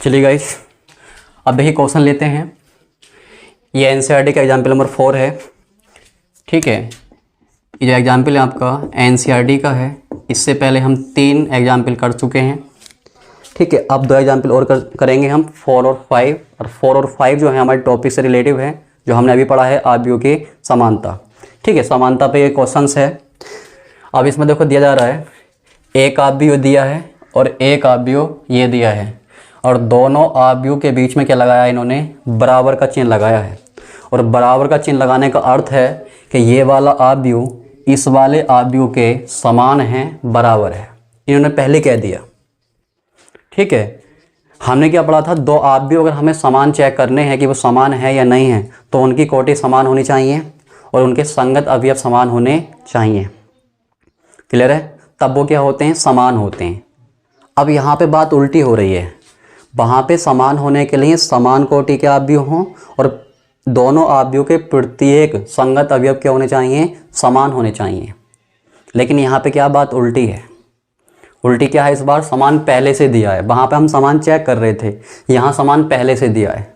चलिए गाइस, अब देखिए क्वेश्चन लेते हैं। ये एनसीईआरटी का एग्जाम्पल नंबर 4 है। ठीक है, ये जो एग्जाम्पल है आपका एनसीईआरटी का है। इससे पहले हम 3 एग्जाम्पल कर चुके हैं। ठीक है, अब 2 एग्जाम्पल और करेंगे हम 4 और 5। और 4 और 5 जो है हमारे टॉपिक से रिलेटिव है, जो हमने अभी पढ़ा है आव्यूह की समानता। ठीक है, समानता पे ये क्वेश्चन है। अब इसमें देखो दिया जा रहा है एक आव्यूह दिया है और एक आव्यूह ये दिया है, और दोनों आव्यूह के बीच में क्या लगाया है इन्होंने, बराबर का चिन्ह लगाया है। और बराबर का चिन्ह लगाने का अर्थ है कि ये वाला आव्यूह इस वाले आव्यूह के समान है, बराबर है। इन्होंने पहले कह दिया। ठीक है, हमने क्या पढ़ा था, 2 आव्यूह अगर हमें समान चेक करने हैं कि वो समान है या नहीं है, तो उनकी कोटि समान होनी चाहिए और उनके संगत अवयव समान होने चाहिए। क्लियर है? तब वो क्या होते हैं, समान होते हैं। अब यहाँ पे बात उल्टी हो रही है। वहाँ पे समान होने के लिए समान कोटि के आव्यूह हों और दोनों आव्यूह के प्रत्येक संगत अवयव क्या होने चाहिए, समान होने चाहिए। लेकिन यहाँ पे क्या बात उल्टी है। उल्टी क्या है, इस बार समान पहले से दिया है। वहाँ पे हम समान चेक कर रहे थे, यहाँ समान पहले से दिया है।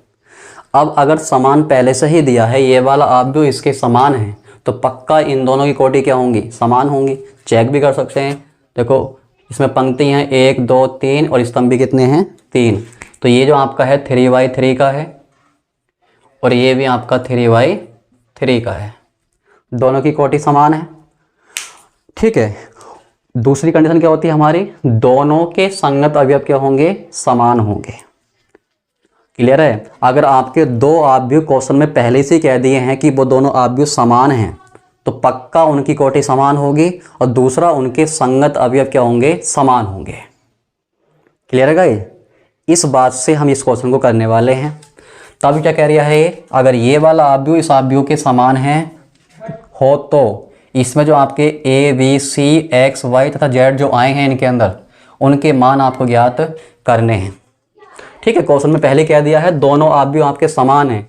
अब अगर समान पहले से ही दिया है, ये वाला आव्यूह इसके समान है, तो पक्का इन दोनों की कोटि क्या होंगी, समान होंगी। चेक भी कर सकते हैं। देखो इसमें पंक्ति हैं 1 2 3 और स्तंभ भी कितने हैं, 3। तो ये जो आपका है 3/3 का है और ये भी आपका 3/3 का है। दोनों की कोटि समान है। ठीक है, दूसरी कंडीशन क्या होती है हमारी, दोनों के संगत अवयव क्या होंगे, समान होंगे। क्लियर है? अगर आपके 2 आव्यूह क्वेश्चन में पहले से कह दिए हैं कि वो दोनों आव्यूह समान हैं, तो पक्का उनकी कोटि समान होगी और दूसरा उनके संगत अवयव क्या होंगे, समान होंगे। क्लियर है गाइस? इस बात से हम इस क्वेश्चन को करने वाले हैं। तब क्या कह रहा है ये, अगर ये वाला आव्यूह इस आव्यूह के समान है हो, तो इसमें जो आपके A B C X Y तथा जेड जो आए हैं इनके अंदर, उनके मान आपको ज्ञात करने हैं। ठीक है, क्वेश्चन में पहले कह दिया है दोनों आव्यूह आपके समान हैं।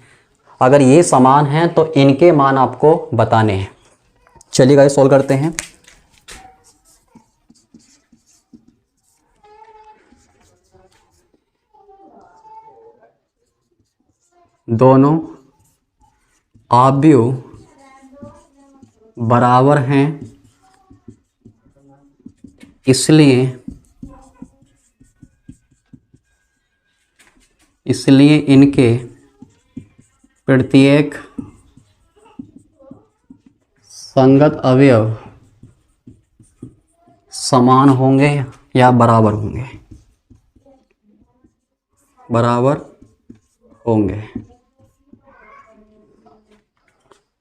अगर ये समान हैं तो इनके मान आपको बताने हैं। चलिए गाइस सॉल्व करते हैं। दोनों आव्यूह बराबर हैं, इसलिए इनके प्रत्येक संगत अवयव समान होंगे या बराबर होंगे, बराबर होंगे।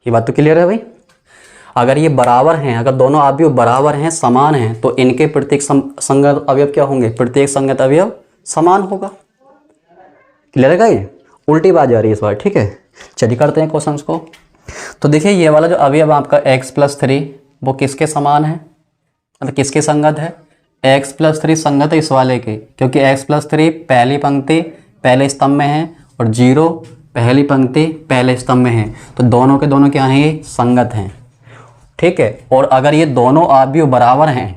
ये बात तो क्लियर है भाई? अगर ये बराबर हैं, अगर दोनों आव्यूह बराबर हैं, समान हैं, तो इनके प्रत्येक संगत अवयव क्या होंगे, प्रत्येक संगत अवयव समान होगा। क्लियर है गाइस? उल्टी बात जा रही है इस बार। ठीक है, चलिए करते हैं क्वेश्चंस को। तो देखिए ये वाला जो अवयव आपका x+3 वो किसके समान है, मतलब किसके संगत है, x+3 संगत है इस वाले के, क्योंकि x+3 पहली पंक्ति पहले स्तंभ में है और 0 पहली पंक्ति पहले स्तंभ में है, तो दोनों के दोनों क्या हैं, ये संगत हैं। ठीक है, और अगर ये दोनों आव्यूह बराबर हैं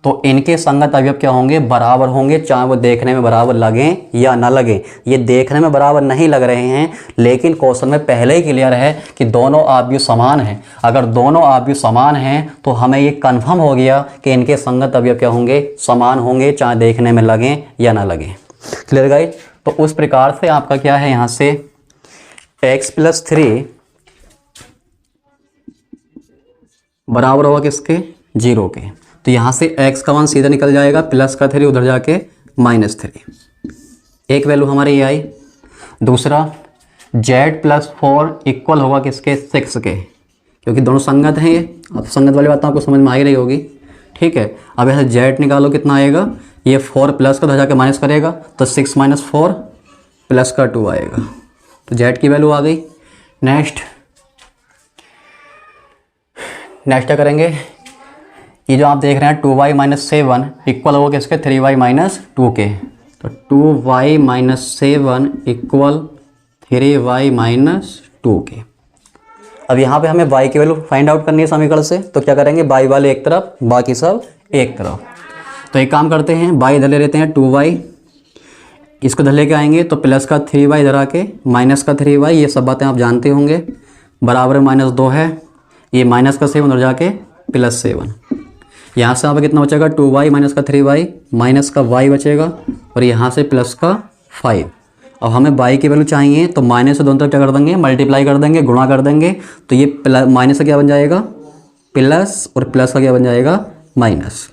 तो इनके संगत अवयव क्या होंगे, बराबर होंगे, चाहे वो देखने में बराबर लगें या ना लगें। ये देखने में बराबर नहीं लग रहे हैं, लेकिन क्वेश्चन में पहले ही क्लियर है कि दोनों आव्यूह समान हैं। अगर दोनों आव्यूह समान हैं तो हमें ये कन्फर्म हो गया कि इनके संगत अवयव क्या होंगे, समान होंगे, चाहे देखने में लगें या ना लगें। Clear guys? तो उस प्रकार से आपका क्या है, यहाँ से x+3 बराबर होगा किसके, 0 के। तो यहाँ से x का मान सीधा निकल जाएगा, प्लस का 3 उधर जाके -3। एक वैल्यू हमारी ये आई। दूसरा z+4 इक्वल होगा किसके, 6 के, क्योंकि दोनों संगत हैं। ये अब संगत वाली बात आपको समझ में आ ही रही होगी। ठीक है, अब यहाँ z निकालो, कितना आएगा, ये 4 प्लस का उधर जाके माइनस करेगा, तो 6 - 4 प्लस का 2 आएगा। तो z की वैल्यू आ गई। नेक्स्ट क्या करेंगे, ये जो आप देख रहे हैं 2y - 7 इक्वल होगा किसके, 3y - 2 के। तो 2y - 7 इक्वल 3y - 2 के। अब यहाँ पे हमें y की वैल्यू फाइंड आउट करनी है समीकरण से, तो क्या करेंगे, y वाले एक तरफ, बाकी सब एक तरफ। तो एक काम करते हैं, y इधर ले लेते हैं 2y, इसको इधर लेके आएंगे तो प्लस का 3y इधर आके माइनस का 3y, ये सब बातें आप जानते होंगे, बराबर -2 है, ये माइनस का 7 उधर जाके +7। यहाँ से यहाँ पे कितना बचेगा 2y माइनस का 3y माइनस का y बचेगा और यहाँ से प्लस का 5। अब हमें y की वैल्यू चाहिए तो माइनस से दोनों तरफ क्या कर देंगे, मल्टीप्लाई कर देंगे, गुणा कर देंगे, तो ये माइनस का क्या बन जाएगा प्लस और प्लस का क्या बन जाएगा माइनस,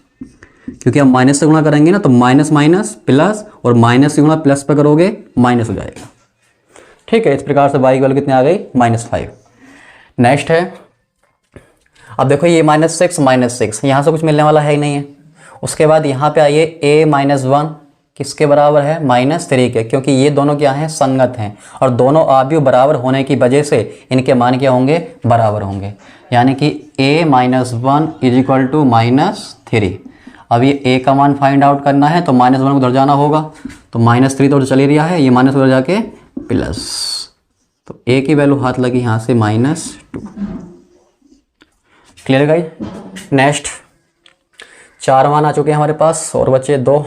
क्योंकि आप माइनस से गुणा करेंगे ना तो माइनस माइनस प्लस और माइनस से गुणा प्लस पे करोगे माइनस हो जाएगा। ठीक है, इस प्रकार से y की वैल्यू कितनी आ गई -5। नेक्स्ट है, अब देखो ये -6 यहाँ से कुछ मिलने वाला है ही नहीं है। उसके बाद यहाँ पे आइए a -1 किसके बराबर है -3 के, क्योंकि ये दोनों क्या हैं संगत हैं और दोनों आव्यूह बराबर होने की वजह से इनके मान क्या होंगे बराबर होंगे, यानी कि a -1 = -3। अब ये a का मान फाइंड आउट करना है तो -1 को उधर जाना होगा, तो -3 तो उधर चल ही रहा है, ये माइनस उधर जाके प्लस, तो a की वैल्यू हाथ लगी यहाँ से -2। Clear guys. नेक्स्ट 4 मान आ चुके हैं हमारे पास और बचे 2।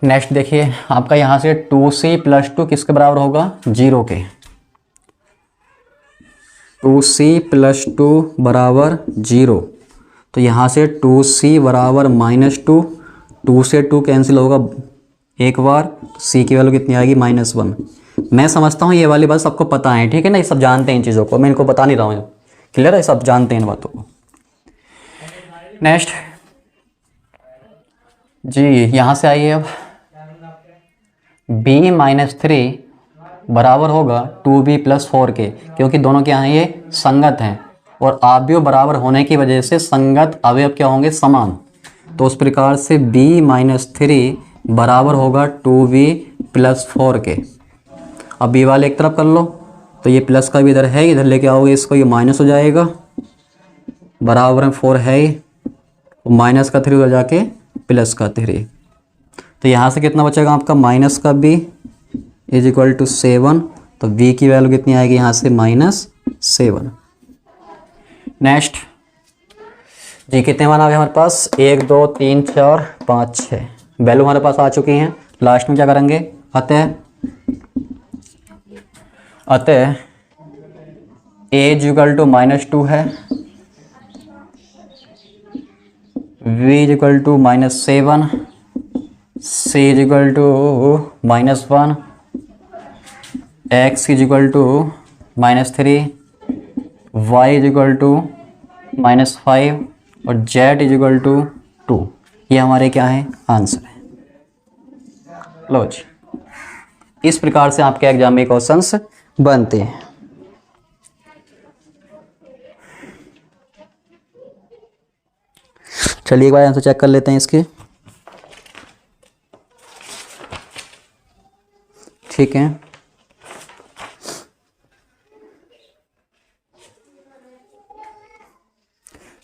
नेक्स्ट देखिए आपका यहाँ से 2c + 2 किसके बराबर होगा 0 के, 2c + 2 = 0, तो यहाँ से 2c = -2, 2 से 2 कैंसिल होगा एक बार, c की वैल्यू कितनी आएगी -1। मैं समझता हूँ ये वाली बात सबको पता है, ठीक है ना, ये सब जानते हैं इन चीज़ों को, मैं इनको बता नहीं रहा हूँ, क्लियर है, सब जानते हैं इन बातों को। नेक्स्ट जी यहाँ से आइए, अब b -3 बराबर होगा 2b + 4 के, क्योंकि दोनों क्या हैं ये संगत हैं और आव्यूह बराबर होने की वजह से संगत अवयव क्या होंगे समान, तो उस प्रकार से b -3 बराबर होगा 2b + 4 के। अब b वाले एक तरफ कर लो, तो ये प्लस का भी इधर है, इधर लेके आओगे इसको, ये माइनस हो जाएगा, बराबर में 4 है, माइनस का 3 उधर जाके प्लस का 3, तो यहाँ से कितना बचेगा आपका माइनस का b = 7, तो b की वैल्यू कितनी आएगी यहाँ से -7। नेक्स्ट जी कितने मान आ गए हमारे पास 1 2 3 4 5 6 वैल्यू हमारे पास आ चुकी हैं। लास्ट में क्या करेंगे, अतः a = -2 है, v = -7, c = -1, x = -3, y = -5 और z = 2। ये हमारे क्या है आंसर है। लो जी, इस प्रकार से आपके एग्जाम में क्वेश्चंस बनते हैं। चलिए एक बार आंसर चेक कर लेते हैं इसके। ठीक है,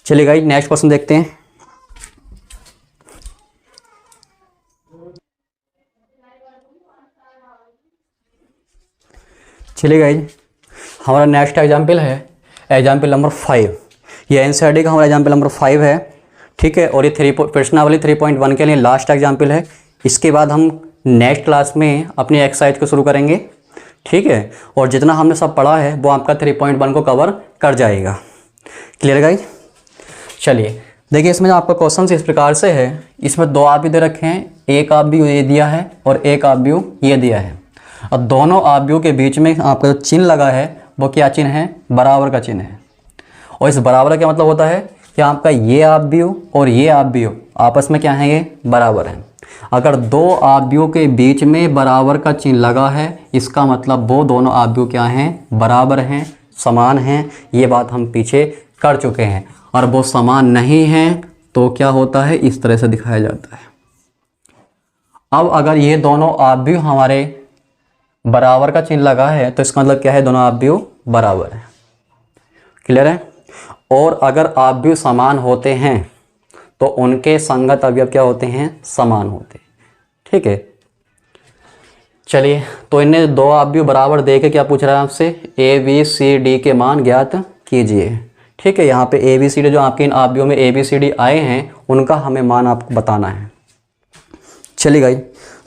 चलिए गाइस नेक्स्ट क्वेश्चन देखते हैं। चलिए गाइस हमारा नेक्स्ट एग्जाम्पल है एग्जाम्पल नंबर 5। ये एनसीईआरटी का हमारा एग्जाम्पल नंबर 5 है, ठीक है, और ये प्रश्नावली 3.1 के लिए लास्ट एग्जाम्पल है। इसके बाद हम नेक्स्ट क्लास में अपनी एक्सरसाइज को शुरू करेंगे, ठीक है, और जितना हमने सब पढ़ा है वो आपका 3.1 को कवर कर जाएगा। Clear guys. चलिए देखिए इसमें जो आपका क्वेश्चन इस प्रकार से है, इसमें 2 आव्यूह दे रखे हैं, एक आव्यूह ये दिया है और एक आव्यूह ये दिया है, और दोनों आव्यूह के बीच में आपका जो चिन्ह लगा है वो क्या चिन्ह है, बराबर का चिन्ह है। और इस बराबर का क्या मतलब होता है कि आपका ये आव्यूह और ये आव्यूह आपस में क्या है, ये बराबर है। अगर 2 आव्यूह के बीच में बराबर का चिन्ह लगा है इसका मतलब वो दोनों आव्यूह क्या हैं, बराबर हैं, समान हैं। ये बात हम पीछे कर चुके हैं। और वो समान नहीं हैं तो क्या होता है, इस तरह से दिखाया जाता है। अब अगर ये दोनों आव्यूह हमारे बराबर का चिन्ह लगा है तो इसका मतलब क्या है, दोनों आव्यूह बराबर है। क्लियर है। और अगर आव्यूह समान होते हैं तो उनके संगत अवयव क्या होते हैं, समान होते हैं। ठीक है, चलिए तो इन्हें 2 आव्यूह बराबर दे के क्या पूछ रहा है आपसे, ABCD के मान ज्ञात कीजिए। ठीक है, यहाँ पे ABCD जो आपके इन आव्यूह में ABCD आए हैं उनका हमें मान आपको बताना है। चलिए गाइस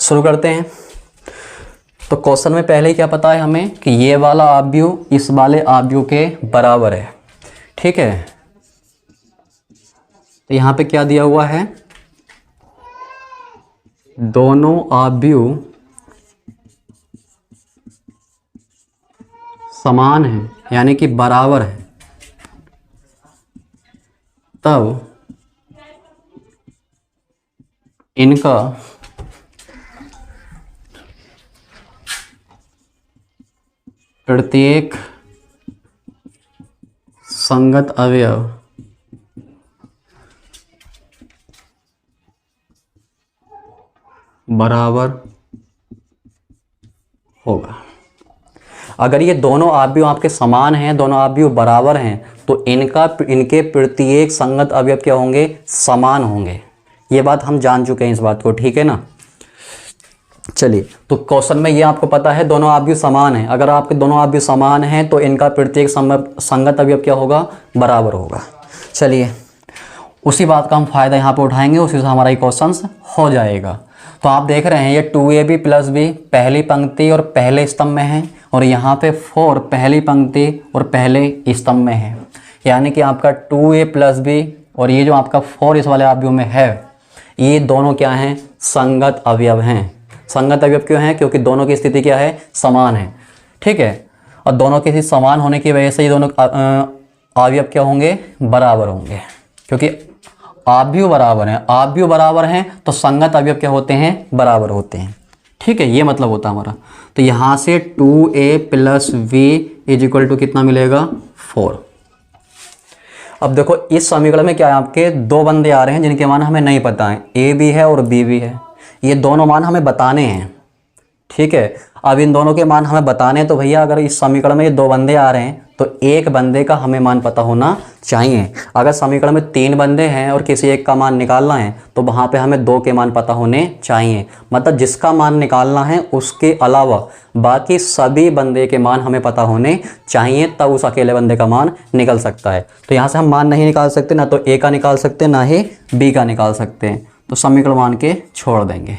शुरू करते हैं। तो क्वेश्चन में पहले ही क्या पता है हमें कि ये वाला आव्यूह इस वाले आव्यूह के बराबर है, ठीक है। तो यहाँ पे क्या दिया हुआ है, दोनों आव्यूह समान है यानी कि बराबर है, तब इनका प्रत्येक संगत अवयव बराबर होगा। अगर ये दोनों आव्यूह आपके समान हैं, दोनों आव्यूह बराबर हैं, तो इनके प्रत्येक संगत अवयव क्या होंगे, समान होंगे। ये बात हम जान चुके हैं इस बात को, ठीक है ना। चलिए, तो क्वेश्चन में ये आपको पता है दोनों आव्यूह समान हैं। अगर आपके दोनों आव्यूह समान हैं तो इनका प्रत्येक संगत अवयव क्या होगा, बराबर होगा। चलिए, उसी बात का हम फायदा यहाँ पे उठाएंगे, उसी से हमारा ये क्वेश्चन हो जाएगा। तो आप देख रहे हैं ये 2ab + b पहली पंक्ति और पहले स्तंभ में है, और यहाँ पे 4 पहली पंक्ति और पहले स्तंभ में है। यानी कि आपका 2a + b और ये जो आपका 4 इस वाले आव्यूह में है, ये दोनों क्या हैं, संगत अवयव हैं। संगत अवयव क्यों हैं, क्योंकि दोनों की स्थिति क्या है, समान है, ठीक है। और दोनों की स्थिति समान होने की वजह से ये दोनों अवयव क्या होंगे, बराबर होंगे, क्योंकि आव्यूह बराबर हैं। आव्यूह बराबर हैं तो संगत अवयव क्या होते हैं, बराबर होते हैं, ठीक है। ये मतलब होता है हमारा। तो यहाँ से 2a + v = कितना मिलेगा, 4। अब देखो इस समीकरण में क्या है, आपके दो बंदे आ रहे हैं जिनके मान हमें नहीं पता है, a भी है और b भी है। ये दोनों मान हमें बताने हैं, ठीक है। अब इन दोनों के मान हमें बताने हैं, तो भैया अगर इस समीकरण में ये दो बंदे आ रहे हैं तो एक बंदे का हमें मान पता होना चाहिए। अगर समीकरण में 3 बंदे हैं और किसी एक का मान निकालना है तो वहाँ पे हमें 2 के मान पता होने चाहिए। मतलब जिसका मान निकालना है उसके अलावा बाकी सभी बंदे के मान हमें पता होने चाहिए, तब उस अकेले बंदे का मान निकल सकता है। तो यहाँ से हम मान नहीं निकाल सकते, ना तो ए का निकाल सकते ना ही बी का निकाल सकते हैं, तो समीकरण मान के छोड़ देंगे।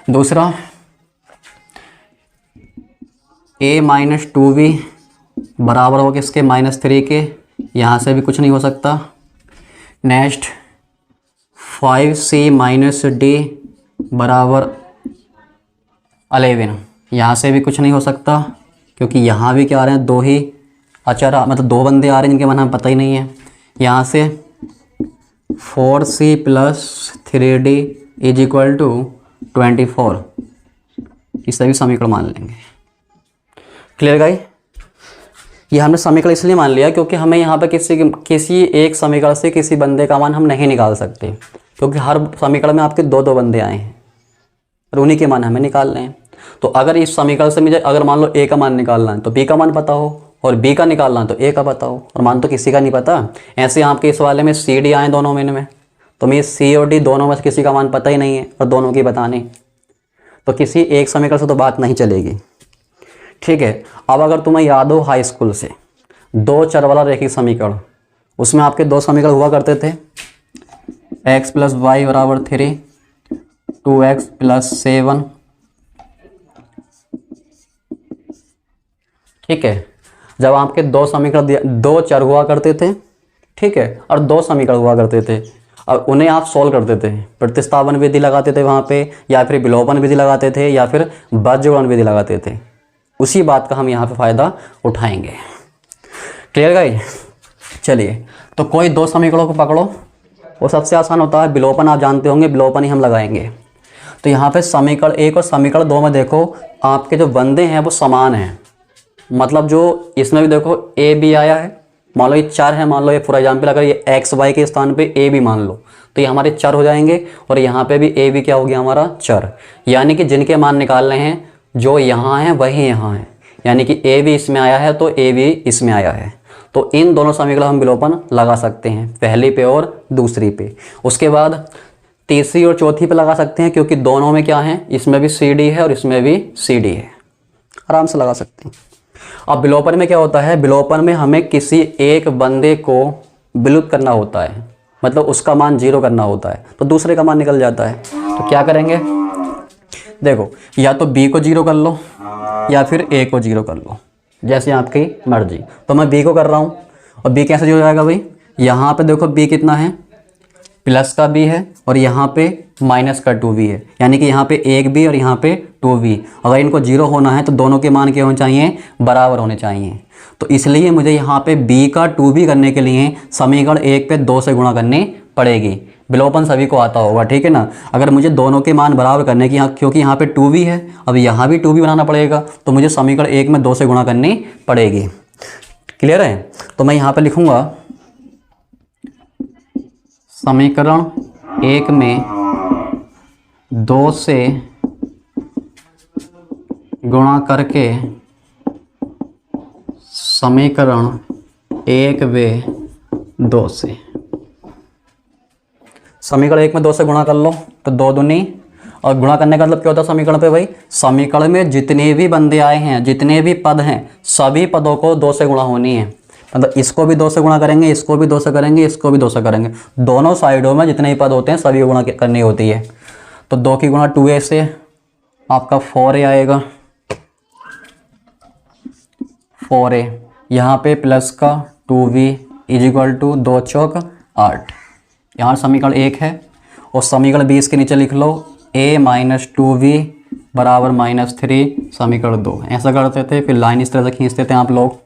दूसरा, a - 2b बराबर हो किसके, -3 के। यहाँ से भी कुछ नहीं हो सकता। नेक्स्ट 5c - d बराबर 11, यहाँ से भी कुछ नहीं हो सकता, क्योंकि यहाँ भी क्या आ रहे हैं, दो ही अचर, मतलब दो बंदे आ रहे हैं जिनके मान हमें पता ही नहीं है। यहाँ से 4c + 3d = 24, इसे भी समीकरण मान लेंगे। Clear guys. ये हमने समीकरण इसलिए मान लिया क्योंकि हमें यहाँ पे किसी एक समीकरण से किसी बंदे का मान हम नहीं निकाल सकते, क्योंकि हर समीकरण में आपके 2 बंदे आए हैं और उन्हीं के मान हमें निकालने हैं। तो अगर इस समीकरण से मुझे अगर मान लो a का मान निकालना है तो b का मान पता हो, और b का निकालना है तो a का पता हो, और मान तो किसी का नहीं पता। ऐसे आपके इस वाले में c d आए दोनों में, तो मैं c और d दोनों में से किसी का मान पता ही नहीं है और दोनों की बताने, तो किसी एक समीकरण से तो बात नहीं चलेगी, ठीक है। अब अगर तुम्हें याद हो हाई स्कूल से 2 चर वाला रैखिक समीकरण, उसमें आपके 2 समीकरण हुआ करते थे, x + y = 3, 2x + 7, ठीक है। जब आपके 2 समीकरण 2 चर हुआ करते थे, ठीक है, और 2 समीकरण हुआ करते थे, और उन्हें आप सॉल्व करते थे, प्रतिस्थापन विधि लगाते थे वहाँ पे, या फिर विलोपन विधि लगाते थे, या फिर बज्रगुणन विधि लगाते थे। उसी बात का हम यहाँ पे फ़ायदा उठाएंगे। Clear guys. चलिए, तो कोई 2 समीकरणों को पकड़ो, वो सबसे आसान होता है विलोपन, आप जानते होंगे, विलोपन ही हम लगाएंगे। तो यहाँ पे समीकरण 1 और समीकरण 2 में देखो आपके जो बंदे हैं वो समान हैं। मतलब जो इसमें भी देखो a भी आया है, मान लो ये 4 है, मान लो ये फॉर एग्जाम्पल अगर ये x y के स्थान पे a भी मान लो तो ये हमारे चर हो जाएंगे, और यहाँ पे भी a भी क्या हो गया, हमारा चर। यानी कि जिनके मान निकालने हैं जो यहाँ हैं वही यहाँ हैं, यानी कि a भी इसमें आया है तो a भी इसमें आया है। तो इन दोनों समीकरण हम विलोपन लगा सकते हैं, पहली पे और दूसरी पे। उसके बाद तीसरी और चौथी पे लगा सकते हैं, क्योंकि दोनों में क्या है, इसमें भी सी डी है और इसमें भी सी डी है, आराम से लगा सकते हैं। अब विलोपन में क्या होता है, विलोपन में हमें किसी एक बंदे को विलुप्त करना होता है, मतलब उसका मान 0 करना होता है, तो दूसरे का मान निकल जाता है। तो क्या करेंगे, देखो या तो b को 0 कर लो या फिर a को 0 कर लो, जैसे आपकी मर्जी। तो मैं b को कर रहा हूँ और b कैसे 0 हो जाएगा भाई, यहाँ पे देखो b कितना है, प्लस का b है और यहाँ पे माइनस का 2b है, यानी कि यहाँ पे एक b और यहाँ पे 2b। अगर इनको 0 होना है तो दोनों के मान क्या होने चाहिए, बराबर होने चाहिए। तो इसलिए मुझे यहाँ पे b का 2b करने के लिए समीकरण 1 पे 2 से गुणा करनी पड़ेगी। विलोपन सभी को आता होगा, ठीक है ना। अगर मुझे दोनों के मान बराबर करने की, यहाँ क्योंकि यहाँ पे 2b है, अब यहाँ भी 2b बनाना पड़ेगा, तो मुझे समीकरण 1 में 2 से गुणा करनी पड़ेगी। क्लियर है। तो मैं यहाँ पे लिखूँगा समीकरण 1 में 2 से गुणा करके समीकरण 1 वे 2 से, समीकरण 1 में 2 से गुणा कर लो तो 2 दूनी, और गुणा करने का मतलब क्या होता है समीकरण पे भाई, समीकरण में जितने भी बंदे आए हैं, जितने भी पद हैं, सभी पदों को 2 से गुणा होनी है। मतलब इसको भी 2 से गुणा करेंगे, इसको भी 2 से करेंगे, इसको भी 2 से करेंगे, दोनों साइडों में जितने भी पद होते हैं सभी को गुणा करनी होती है। तो 2 की गुणा 2a से आपका 4a आएगा, 4a, यहाँ पे प्लस का 2v इज इक्वल टू 2 चौक 8। यहाँ समीकरण 1 है और समीकरण 20 के नीचे लिख लो a माइनस 2v बराबर -3 समीकरण 2। ऐसा करते थे, फिर लाइन इस तरह से खींचते थे आप लोग,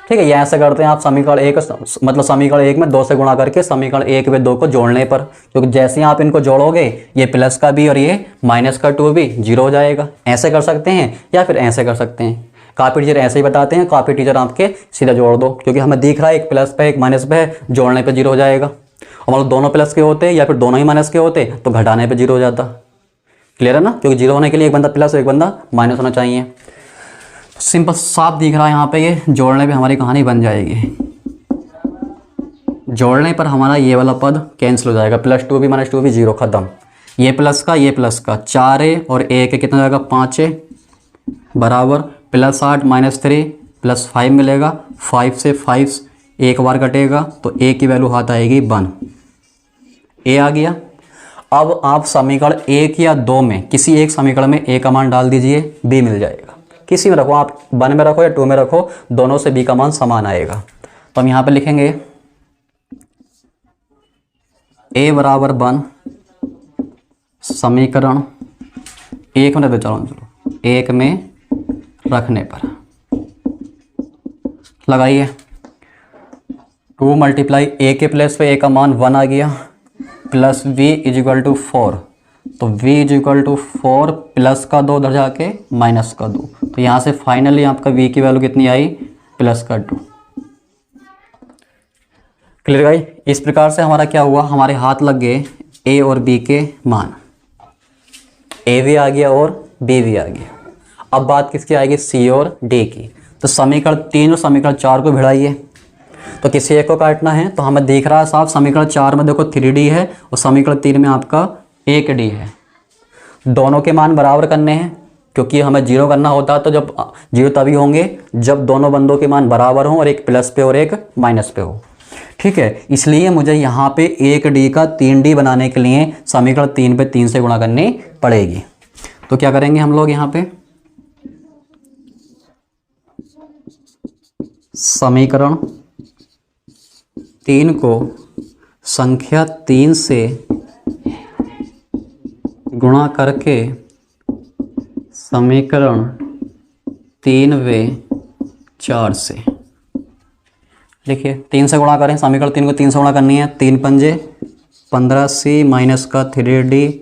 ठीक है। ये ऐसे करते हैं आप समीकरण 1 मतलब समीकरण 1 में 2 से गुणा करके समीकरण 1 व 2 को जोड़ने पर, क्योंकि जैसे ही आप इनको जोड़ोगे ये प्लस का b और ये माइनस का 2b 0 हो जाएगा। ऐसे कर सकते हैं या फिर ऐसे कर सकते हैं। काफ़ी टीचर ऐसे ही बताते हैं, काफ़ी टीचर आपके सीधा जोड़ दो, क्योंकि हमें दिख रहा है एक प्लस पे एक माइनस पे है, जोड़ने पे 0 हो जाएगा। और मतलब दोनों प्लस के होते या फिर दोनों ही माइनस के होते तो घटाने पे 0 हो जाता। क्लियर है ना, क्योंकि 0 होने के लिए एक बंदा प्लस और एक बंदा माइनस होना चाहिए। सिंपल साफ दिख रहा है यहाँ पे, ये जोड़ने पे हमारी कहानी बन जाएगी। जोड़ने पर हमारा ये वाला पद कैंसिल हो जाएगा, प्लस 2b माइनस 2b 0 खत्म। ये प्लस का 4a और a के कितना जाएगा 5a बराबर प्लस 8 माइनस 3 प्लस 5 मिलेगा। 5 से 5 एक बार कटेगा तो a की वैल्यू हाथ आएगी 1, a आ गया। अब आप समीकरण 1 या 2 में किसी एक समीकरण में a का मान डाल दीजिए, b मिल जाएगा। किसी में रखो आप, 1 में रखो या 2 में रखो, दोनों से b का मान समान आएगा। तो हम यहाँ पे लिखेंगे a बराबर 1 समीकरण 1 में चलो 1 में रखने पर लगाइए 2 मल्टीप्लाई a के प्लेस पे a का मान 1 आ गया, plus v is equal to 4, तो v is equal to 4 plus का 2 उधर जाके माइनस का 2, तो यहाँ से फाइनली आपका v की वैल्यू कितनी आई, प्लस का 2। क्लियर भाई। इस प्रकार से हमारा क्या हुआ, हमारे हाथ लग गए a और b के मान, a भी आ गया और b भी आ गया। अब बात किसकी आएगी, c और d की। तो समीकरण 3 और समीकरण 4 को भिड़ाइए, तो किसी एक को काटना है। तो हमें दिख रहा है साफ, समीकरण 4 में देखो 3d है और समीकरण 3 में आपका 1d है। दोनों के मान बराबर करने हैं, क्योंकि हमें 0 करना होता तो जब 0 तभी होंगे जब दोनों बंदों के मान बराबर हों और एक प्लस पे और एक माइनस पे हो, ठीक है। इसलिए मुझे यहाँ पे 1d का 3d बनाने के लिए समीकरण 3 पे 3 से गुणा करनी पड़ेगी। तो क्या करेंगे हम लोग, यहाँ पे समीकरण 3 को संख्या 3 से गुणा करके समीकरण 3 वे 4 से लिखिए। 3 से गुणा करें, समीकरण 3 को 3 से गुणा करनी है, 3 पंजे 15c माइनस का 3d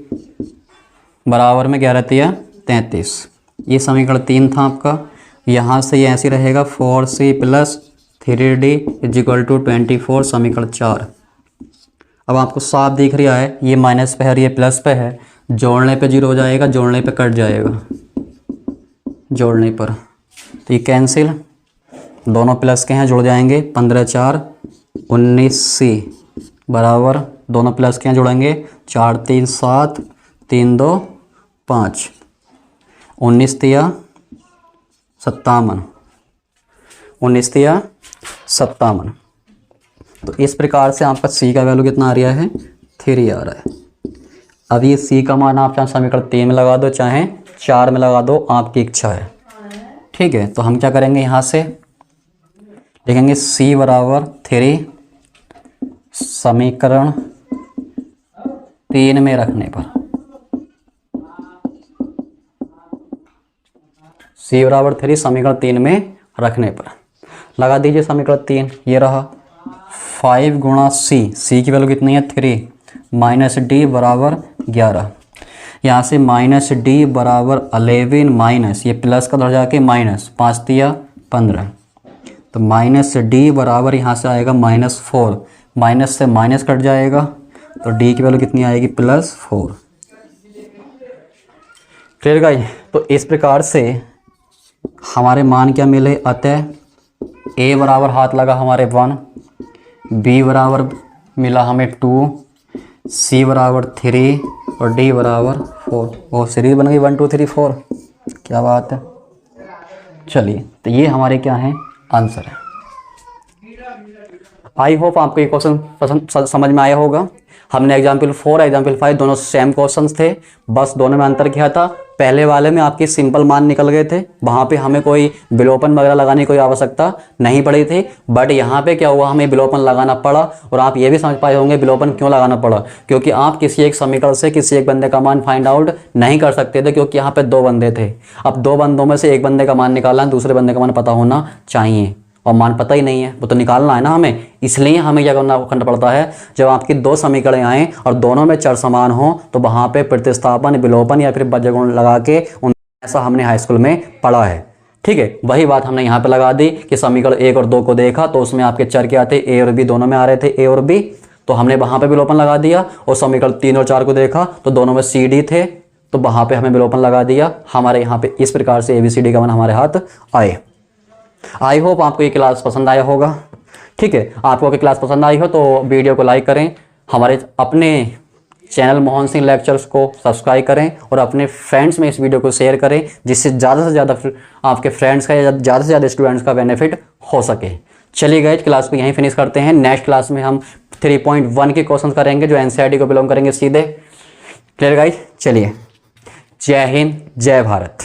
बराबर में क्या रहती है 33। ये समीकरण 3 था आपका। यहाँ से ये ऐसे रहेगा 4c plus 3d is equal to 24 समीकरण 4। अब आपको साफ दिख रहा है ये माइनस पे है और ये प्लस पे है, जोड़ने पे 0 हो जाएगा, जोड़ने पे कट जाएगा, जोड़ने पर तो ये कैंसिल, दोनों प्लस के हैं जुड़ जाएंगे। 15 4 19c बराबर दोनों प्लस के हैं जुड़ेंगे, 4 3 7 3 2 5 19 तिया 57, 19 तिया 57। तो इस प्रकार से आपका c का वैल्यू कितना आ रहा है 3 आ रहा है। अब ये सी का मान आप चाहे समीकरण 3 में लगा दो चाहे 4 में लगा दो, आपकी इच्छा है। ठीक है, तो हम क्या करेंगे, यहाँ से लिखेंगे सी बराबर 3 समीकरण 3 में रखने पर, सी बराबर 3 समीकरण 3 में रखने पर लगा दीजिए समीकरण 3, ये रहा 5 गुणा सी की वैल्यू कितनी है 3 माइनस डी बराबर 11, यहाँ से माइनस डी बराबर 11 माइनस ये प्लस का उधर जाके माइनस 5 दिया 15, तो माइनस डी बराबर यहाँ से आएगा -4, माइनस से माइनस कट जाएगा तो डी की वैल्यू कितनी आएगी +4। क्लियर गाइस, तो इस प्रकार से हमारे मान क्या मिले, अतः ए बराबर हाथ लगा हमारे 1, बी बराबर मिला हमें 2, सी बराबर 3 और डी बराबर 4। वो सीरीज बन गई 1 2 3 4, क्या बात है। चलिए, तो ये हमारे क्या हैं आंसर है। आई होप आपको ये क्वेश्चन पसंद समझ में आया होगा। हमने एग्जाम्पल 4 एग्जाम्पल 5 दोनों सेम क्वेश्चंस थे, बस दोनों में अंतर क्या था, पहले वाले में आपके सिंपल मान निकल गए थे, वहाँ पे हमें कोई विलोपन वगैरह लगाने की कोई आवश्यकता नहीं पड़ी थी। बट यहाँ पे क्या हुआ, हमें विलोपन लगाना पड़ा, और आप ये भी समझ पाए होंगे विलोपन क्यों लगाना पड़ा, क्योंकि आप किसी एक समीकरण से किसी एक बंदे का मान फाइंड आउट नहीं कर सकते थे, क्योंकि यहाँ पे 2 बंदे थे। अब 2 बंदों में से एक बंदे का मान निकालना है, दूसरे बंदे का मान पता होना चाहिए, और मान पता ही नहीं है, वो तो निकालना है ना हमें। इसलिए हमें क्या करना पड़ता है, जब आपकी 2 समीकरण आएँ और दोनों में चर समान हो तो वहाँ पे प्रतिस्थापन, विलोपन या फिर बज्रगुण लगा के ऐसा हमने हाई स्कूल में पढ़ा है। ठीक है, वही बात हमने यहाँ पे लगा दी कि समीकरण 1 और 2 को देखा तो उसमें आपके चर क्या थे, ए और बी दोनों में आ रहे थे, ए और बी, तो हमने वहाँ पे विलोपन लगा दिया। और समीकरण 3 और 4 को देखा तो दोनों में सी डी थे, तो वहाँ पे हमें विलोपन लगा दिया। हमारे यहाँ पे इस प्रकार से ABCD का मान हमारे हाथ आए। आई होप आपको ये क्लास पसंद आया होगा। ठीक है, आपको ये क्लास पसंद आई हो तो वीडियो को लाइक करें, हमारे अपने चैनल मोहन सिंह लेक्चर्स को सब्सक्राइब करें और अपने फ्रेंड्स में इस वीडियो को शेयर करें, जिससे ज़्यादा से ज़्यादा आपके फ्रेंड्स का या ज़्यादा से ज़्यादा स्टूडेंट्स का बेनिफिट हो सके। चलिए गाइस, क्लास को यहीं फिनिश करते हैं। नेक्स्ट क्लास में हम 3.1 के क्वेश्चन करेंगे जो NCERT को बिलोंग करेंगे सीधे। क्लियर गाइस, चलिए, जय हिंद, जय भारत।